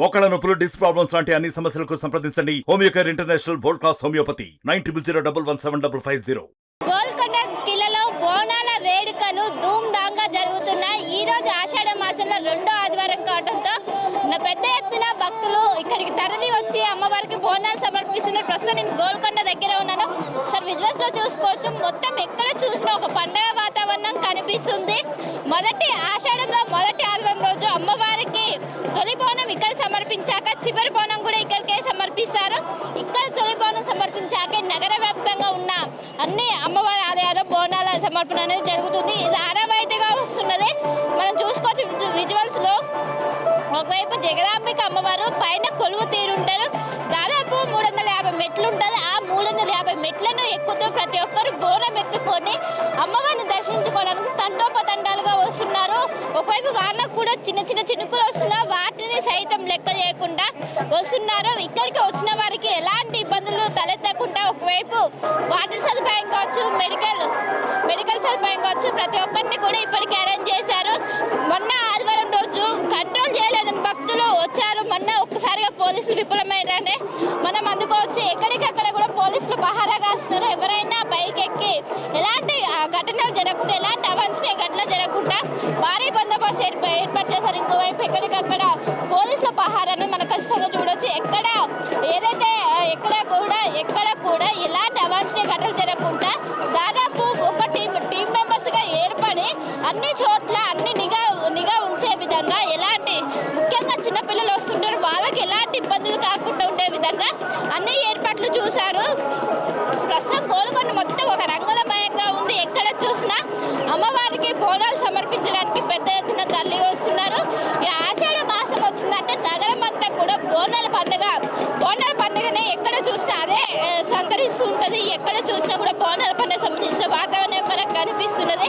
మోకాళ్ళ నొప్పులు, disc problems లాంటి అన్ని సమస్యలకు సంప్రదించండి Homeocare International world class homeopathy 9001175550. Golconda కిలలో బోనాల వేడుకలు ధూమ్ధాంగా జరుగుతున్నాయి. ఈ రోజు ఆషాఢ మాసంలో రెండో ఆదివారం కావడంతో పెద్ద ఎత్తున భక్తులు ఇక్కడికి తరలి వచ్చి అమ్మవారికి బోనాలు సమర్పిస్తున్నారు. ప్రస్తుతం నేను గోల్కొండ దగ్గర ఉన్నాను. సార్, విజువల్స్ లో చూసుకోవచ్చు, మొత్తం ఎక్కడ చూసినా ఒక పండగ వాతావరణం కనిపిస్తుంది. మొదటి ఆషాఢంలో మొదటి ఆదివారం రోజు అమ్మవారికి తొలి బోనం ఇక్కడ సమర్పించాక చివరి బోనం కూడా ఇక్కడికే సమర్పిస్తారు. ఇక్కడ తొలి బోనం సమర్పించాక నగర వ్యాప్తంగా ఉన్న అన్ని అమ్మవారి ఆలయాల్లో బోనాల సమర్పణ అనేది జరుగుతుంది. ఇది ఆనవాయితీగా వస్తున్నది. మనం చూసుకోవచ్చు విజువల్స్ లో. ఒకవైపు జగదాంబిక అమ్మవారు పైన కొలువు తీరుంటారు. దాదాపు 350 మెట్లు ఉంటుంది. ఆ 350 మెట్లను ఎక్కుతూ ప్రతి ఒక్కరు బోనం ఎత్తుకొని అమ్మవారిని దర్శించుకోవడానికి తండోపతండాలుగా వస్తున్నారు. ఒకవైపు వాళ్ళకు కూడా చిన్న చిన్న చినుకులు వస్తున్నారు, వాటిని సైతం లెక్క చేయకుండా వస్తున్నారు. ఇక్కడికి వచ్చిన వారికి ఎలాంటి ఇబ్బందులు తలెత్తకుండా ఒకవైపు వాటర్ సదుపాయం కావచ్చు, మెడికల్ సదుపాయం కావచ్చు, ప్రతి ఒక్కరిని కూడా ఇప్పటికీ అరేంజ్ చేశారు. మొన్న ఆదివారం రోజు కంట్రోల్ చేయలేదని భక్తులు వచ్చారు. మొన్న ఒక్కసారిగా పోలీసులు విఫలమైనానే మనం అందుకోవచ్చు. ఎక్కడికక్కడ కూడా పోలీసులు పహారా కాస్తున్నారు. ఎవరైనా బైక్ ఎక్కి ఎలాంటి ఘటనలు జరగకుండా, ఎలాంటి అవాంఛనీయ ఘటనలు జరగకుండా భారీ బందోబస్తు ఏర్పాటు చేశారు. ఇంకోవైపు ఎక్కడికక్కడ పోలీసుల పహారాన్ని మనం ఖచ్చితంగా చూడవచ్చు. ఎక్కడ కూడా ఎలాంటి అవాంఛనీయ ఘటనలు జరగకుండా దాదాపు ఒక టీం మెంబర్స్ గా ఏర్పడి అన్ని చోట్ల అన్ని నిఘా ఉంచే విధంగా, ఎలాంటి ముఖ్యంగా చిన్నపిల్లలు వస్తుంటారు వాళ్ళకి ఎలాంటి ఇబ్బందులు కాకుండా ఉండే విధంగా అన్ని ఏర్పాట్లు చూశారు. ప్రస్తుతం గోల్కొండ మొత్తం ఒక రంగులమయంగా ఉంది. ఎక్కడ చూసినా అమ్మవారికి బోనాలు సమర్పించడానికి పెద్ద ఎత్తున తల్లి వస్తున్నారు. ఈ ఆషాఢ మాసం వచ్చిందంటే నగరం అంతా కూడా బోనాల పండుగనే ఎక్కడ చూసినా అదే సంతరిస్తూ ఉంటుంది. ఎక్కడ చూసినా కూడా బోనాల పండుగ సంబంధించిన వాతావరణం మనకు కనిపిస్తున్నది.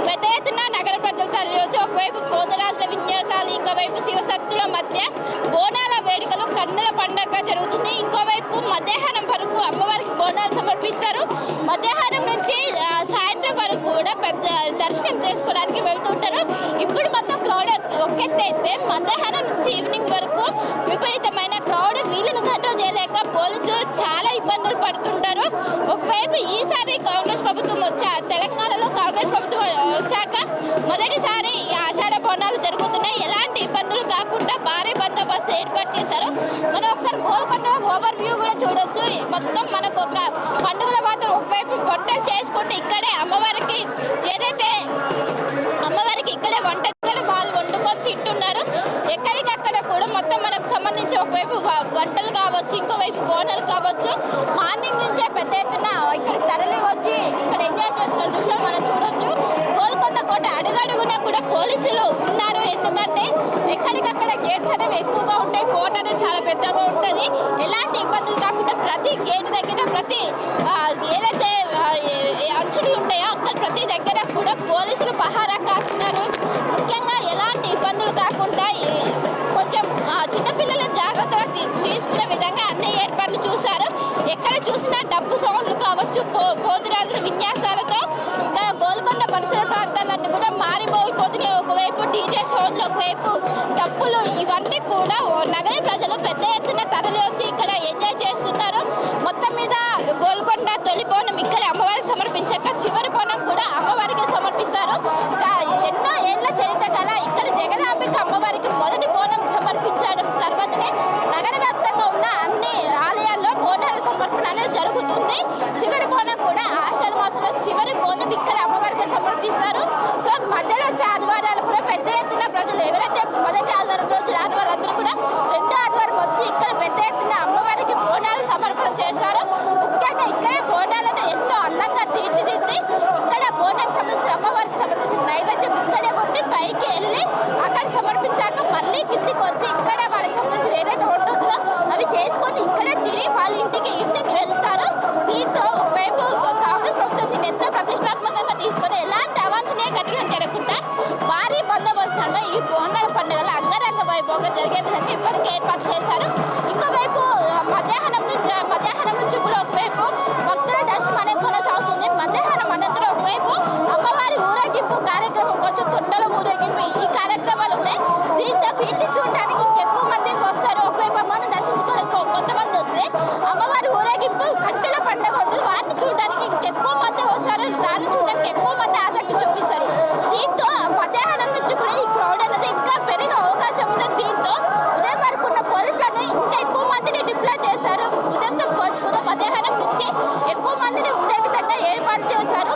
పెద్ద ఎత్తున నగర ప్రజలు తల్లి వచ్చి ఒకవైపు పోతరాజుల విన్యాసాలు, ఇంకోవైపు శివశక్తుల మధ్య బోనాల వేడుకలు కన్నుల పండుగ జరుగుతుంది. ఇంకోవైపు మధ్యాహ్నం వరకు అమ్మవారికి బోనాలు సమర్పిస్తారు. మధ్యాహ్నం నుంచి సాయంత్రం వరకు కూడా పెద్ద దర్శనం చేసుకోవడానికి వెళ్తుంటారు. ఇప్పుడు మొత్తం క్రౌడ్ ఒకెత్తైతే మధ్యాహ్నం నుంచి ఈవినింగ్ వరకు విపరీతమైన క్రౌడ్. వీళ్ళని కంట్రోల్ చేయలేక పోలీసులు చాలా ఇబ్బందులు పడుతుంటారు. ఒకవైపు ఈసారి కాంగ్రెస్ ప్రభుత్వం తెలంగాణలో కాంగ్రెస్ ప్రభుత్వం వచ్చాక మొదటిసారి ఆషాఢ బోనాలు జరుగుతున్నాయి. ఎలాంటి ఇబ్బందులు కాకుండా భారీ బందోబస్తు ఏర్పాటు చేశారు. మనం ఒకసారి గోల్కొండ ఓవర్ వ్యూ కూడా చూడొచ్చు. మొత్తం మనకు ఒక పండుగల వాతావరణం. ఒకవైపు వంటలు చేసుకుంటే ఇక్కడే అమ్మవారికి ఇక్కడే వంటలు వాళ్ళు వండుకొని తింటున్నారు. ఎక్కడికక్కడ కూడా మొత్తం మనకు సంబంధించి ఒకవైపు వంటలు కావచ్చు, ఇంకోవైపు బోనాలు కావచ్చు. మార్నింగ్ నుంచే పెద్ద ఎత్తున ఇక్కడికి తరలి వచ్చి ఇక్కడ ఎంజాయ్ చేస్తున్న దృశ్యాలు మనం చూడొచ్చు. గోల్కొండ కోట అడుగడుగునా కూడా పోలీసులు ఉన్నారు. ఎందుకంటే ఎక్కడికక్కడ గేట్స్ అనేవి ఎక్కువగా ఉంటాయి. కోట అనేది చాలా పెద్దగా ఉంటుంది. ఎలాంటి ఇబ్బందులు కాకుండా ప్రతి గేట్ దగ్గర, ప్రతి ఏదైతే అంచులు ఉంటాయో అక్కడ ప్రతి దగ్గర కూడా పోలీసులు పహారా కాస్తున్నారు. ముఖ్యంగా ఎలాంటి ఇబ్బందులు కాకుండా కొంచెం చిన్నపిల్లలను జాగ్రత్తగా తీసుకునే విధంగా అన్ని ఏర్పాట్లు చూశారు. ఎక్కడ చూసినా డబ్బు సౌండ్లు కావచ్చు, పోతురాజుల విన్యాసాలతో గోల్కొండ పరిసర ప్రాంతాలన్నీ కూడా మారిపోయిపోతున్నాయి. ఒకవైపు డీజే సౌండ్లు, ఒకవైపు డబ్బులు, ఇవన్నీ కూడా నగర ప్రజలు పెద్ద ఎత్తున తరలి వచ్చి ఇక్కడ ఎంజాయ్ చేస్తున్నారు. మొత్తం మీద గోల్కొండ తొలి బోనం ఇక్కడ అమ్మవారికి సమర్పించాక చివరి బోనం కూడా అమ్మవారికి సమర్పిస్తారు. ఎన్నో ఏళ్ల చరిత్ర గల ఇక్కడ జగదాంబిక అమ్మవారికి మొదటి బోనం సమర్పించడం తర్వాతనే నగర వ్యాప్తంగా ఉన్న అన్ని ఆలయాల్లో బోనాల సమర్పణ అనేది జరుగుతుంది. చివరి బోనం కూడా ఆషాఢ మాసంలో చివరి బోనం ఇక్కడ అమ్మవారికి సమర్పిస్తారు. సో మధ్యలో వచ్చే ఆదివారాలు కూడా పెద్ద ఎత్తున ప్రజలు ఎవరైతే మొదటి ఆదివారం రోజు రాని వాళ్ళందరూ కూడా రెండో ఆదివారం వచ్చి ఇక్కడ పెద్ద ఎత్తున అమ్మవారికి బోనాలు సమర్పణ చేశారు. ముఖ్యంగా ఇక్కడే బోనాలను ఎంతో అందంగా తీర్చిదిద్ది ఇక్కడ బోనానికి సంబంధించిన అమ్మవారికి సంబంధించిన నైవేద్యం ఇక్కడే ఉండి పైకి వెళ్ళి అక్కడ సమర్పించాక మళ్ళీ కిందికి వచ్చి ఇక్కడ వాళ్ళకి సంబంధించిన ఏదైతే ఉంటుందో అవి చేసుకొని ఇక్కడే తిరిగి వాళ్ళ ఇంటికి ఈవినింగ్ వెళ్తారు. దీంతో ఒకవైపు కాంగ్రెస్ ప్రభుత్వం దీన్ని ఎంతో ప్రతిష్టాత్మకంగా తీసుకొని ఎలాంటి అవాంఛనీయ ఘటనలు జరగకుండా భారీ బందోబస్తులను ఈ బోనాల పండుగలు అంగరంగ వైభవంగా జరిగే విధంగా ఇప్పటికే ఏర్పాటు చేశారు. ఇంకోవైపు మధ్యాహ్నం నుంచి కూడా ఒకవైపు భక్తుల దర్శనం అనేది కొనసాగుతుంది. మధ్యాహ్నం అనంతరం ఒకవైపు అమ్మవారి ఊరేగింపు కార్యక్రమం, కొంచెం తొట్టల ఊరేగింపు, ఈ కార్యక్రమాలు ఉన్నాయి. దీంతో వీటిని చూడడానికి ఇంకెక్కువ మంది వస్తారు. ఒకవైపు అమ్మవారిని దర్శించుకోవడానికి కొంతమంది వస్తే అమ్మవారి ఊరేగింపు కట్టెల పండుగ ఉంటుంది. వారిని చూడడానికి ఇంకెక్కువ మంది వస్తారు. దాన్ని చూడడానికి ఎక్కువ మంది ఆసక్తి చూపిస్తారు. దీంతో మధ్యాహ్నం నుంచి కూడా ఈ క్రౌడ్ అనేది ఇంకా పెరిగే అవకాశం ఉంది. దీంతో ఉదయం వరకు ఉన్న పోలీసులను ఇంకా ఎక్కువ మందిని డిప్లాయ్ చేశారు. ఉదయంతో పోల్చుకుని మధ్యాహ్నం నుంచి ఎక్కువ మందిని ఉండే విధంగా ఏర్పాటు చేశారు.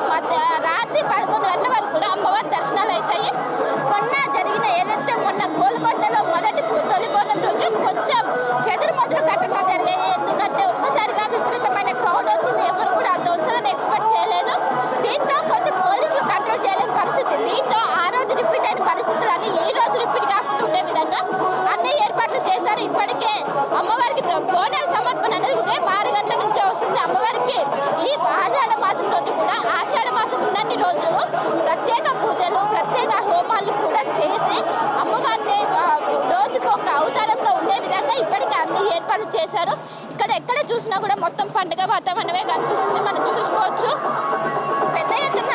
రాత్రి 11 గంటల వరకు కూడా అమ్మవారి దర్శనాలు అవుతాయి. మొన్న గోల్కొండలో తొలి బోనం రోజు కొంచెం చెదురుమదురు ఘటనలు జరిగాయి. ఎందుకంటే ఒక్కసారిగా విపరీతమైన క్రౌడ్ వచ్చింది. ఎవరు కూడా అంత వస్తుందని ఎక్స్పెక్ట్ చేయలేదు. దీంతో కొంచెం పోలీసులు కంట్రోల్ చేయలేని పరిస్థితి. దీంతో ఆ రోజు రిపీట్ అయిన పరిస్థితులన్నీ ఈ రోజు రిపీట్ కాకుండా ఉండే విధంగా అన్ని ఏర్పాట్లు చేశారు. ఇప్పటికే అమ్మవారికి బోనాల సమర్పణ అనేది ఉదయం 6 గంటల నుంచే వస్తుంది. అమ్మవారికి ఈ ఆషాఢ మాసం రోజు కూడా ఆషాఢ మాసం ఉన్నన్ని రోజులు ప్రత్యేక పూజలు ప్రత్యేక హోమాలు కూడా చేసి అమ్మవారిని రోజుకు ఒక అవతారంలో ఉండే విధంగా ఇప్పటికే అన్ని ఏర్పాట్లు చేశారు. ఇక్కడ ఎక్కడ చూసినా కూడా మొత్తం పండుగ వాతావరణమే కనిపిస్తుంది. మనం చూసుకోవచ్చు. పెద్ద ఎత్తున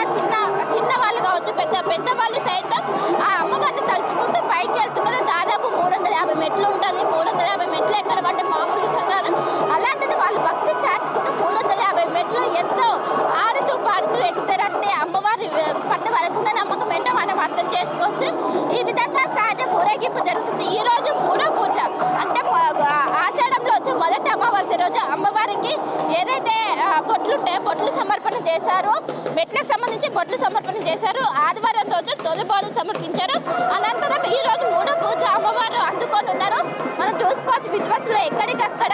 చిన్న వాళ్ళు కావచ్చు, పెద్ద వాళ్ళు సైతం ఆ అమ్మవారిని తలుచుకుంటూ పైకి వెళ్తున్నారు. దాదాపు 350 మెట్లు ఉంటుంది. 350 మెట్లు ఎక్కడ అంటే మామూలు విషయం కాదు. అలాంటిది వాళ్ళు భక్తి చాటుకుంటూ 350 మెట్లు ఎంతో ఆడుతూ పాడుతూ ఎక్కుతారంటే అమ్మవారి పట్ల వాళ్ళకున్న నమ్మకం ఏంటో మనం అర్థం చేసుకోవచ్చు. ఈ విధంగా సహజ ఊరేగింపు జరుగుతుంది. ఈ రోజు మూడో పూజ అంటే ఆషాఢంలో వచ్చే మొదటి అమావాస్య రోజు అమ్మవారికి ఏదైతే బొట్లు ఉంటాయో బొట్లు సమర్పణ చేశారు. మెట్లకు సంబంధించి బొట్లు సమర్పణ చేశారు. ఆదివారం రోజు తొలి బోనం సమర్పించారు. అనంతరం ఈ రోజు మూడో పూజ అమ్మవారు అందుకొని ఉన్నారు. మనం చూసుకోవచ్చు. విద్వాసులు ఎక్కడికక్కడ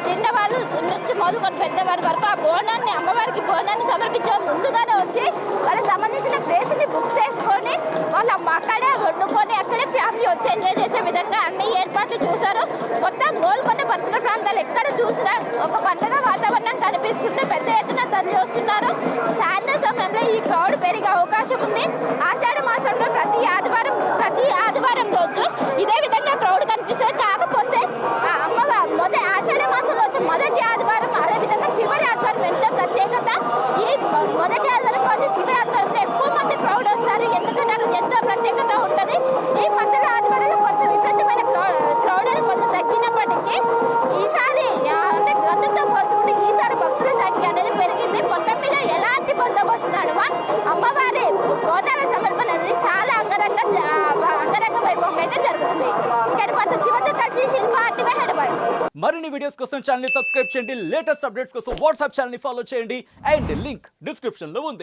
చిన్నవాళ్ళు నుంచి మొదలుకొని పెద్దవారి వరకు ఆ బోనాన్ని అమ్మవారికి బోనాన్ని సమర్పించే ముందుగానే వచ్చి వాళ్ళకి సంబంధించిన ప్లేస్ని బుక్ చేసుకొని వాళ్ళు అక్కడే వండుకొని అక్కడే ఫ్యామిలీ వచ్చి ఎంజాయ్ చేసే విధంగా అన్ని ఏర్పాట్లు చూశారు. మొత్తం గోల్కొండ పరిసర ప్రాంతాలు ఎక్కడ చూసినా ఒక పండుగ వాతావరణం కనిపిస్తుంది. పెద్ద ఎత్తున తరలి వస్తున్నారు. సాయంత్రం సమయంలో ఈ క్రౌడ్ పెరిగే అవకాశం ఉంది. ఆషాఢ మాసంలో ప్రతి ఆదివారం రోజు ఇదే విధంగా క్రౌడ్ కనిపిస్తుంది. కాకపోతే ఆషాఢ మాసంలో వచ్చే మొదటి ఆదివారం అదేవిధంగా చివరి ఆదివారం ఎంతో ప్రత్యేకత. ఈ మొదటి ఆదివారం వచ్చి చివరి ఆదివారంలో ఎక్కువ మంది క్రౌడ్ వస్తారు. ఎందుకంటే ఎంతో ప్రత్యేకత ఉంటుంది. ఈ మధ్యలో ఆదివారంలో కొంచెం విపరీతమైన క్రౌడ్ అనేది కొంచెం తగ్గినప్పటికీ ఈసారి అంటే గతంతో పోల్చుకుంటే ఈసారి భక్తుల సంఖ్య అనేది పెరిగింది. మొత్తం మీద ఎలాంటి బందోబస్తు నడుమ అమ్మవారి బోనాల సమర్పణ అనేది చాలా అంగరంగ వైభవంగా అయితే జరుగుతుంది. చివరితో కలిసి శిల్ప ఆర్టీవీ హైదరాబాద్. మరిన్ని వీడియోస్ కోసం ఛానల్ ని సబ్స్క్రైబ్ చేయండి. లేటెస్ట్ అప్డేట్స్ కోసం వాట్సాప్ ఛానల్ ని ఫాలో చేయండి. అండ్ లింక్ డిస్క్రిప్షన్ లో ఉంది.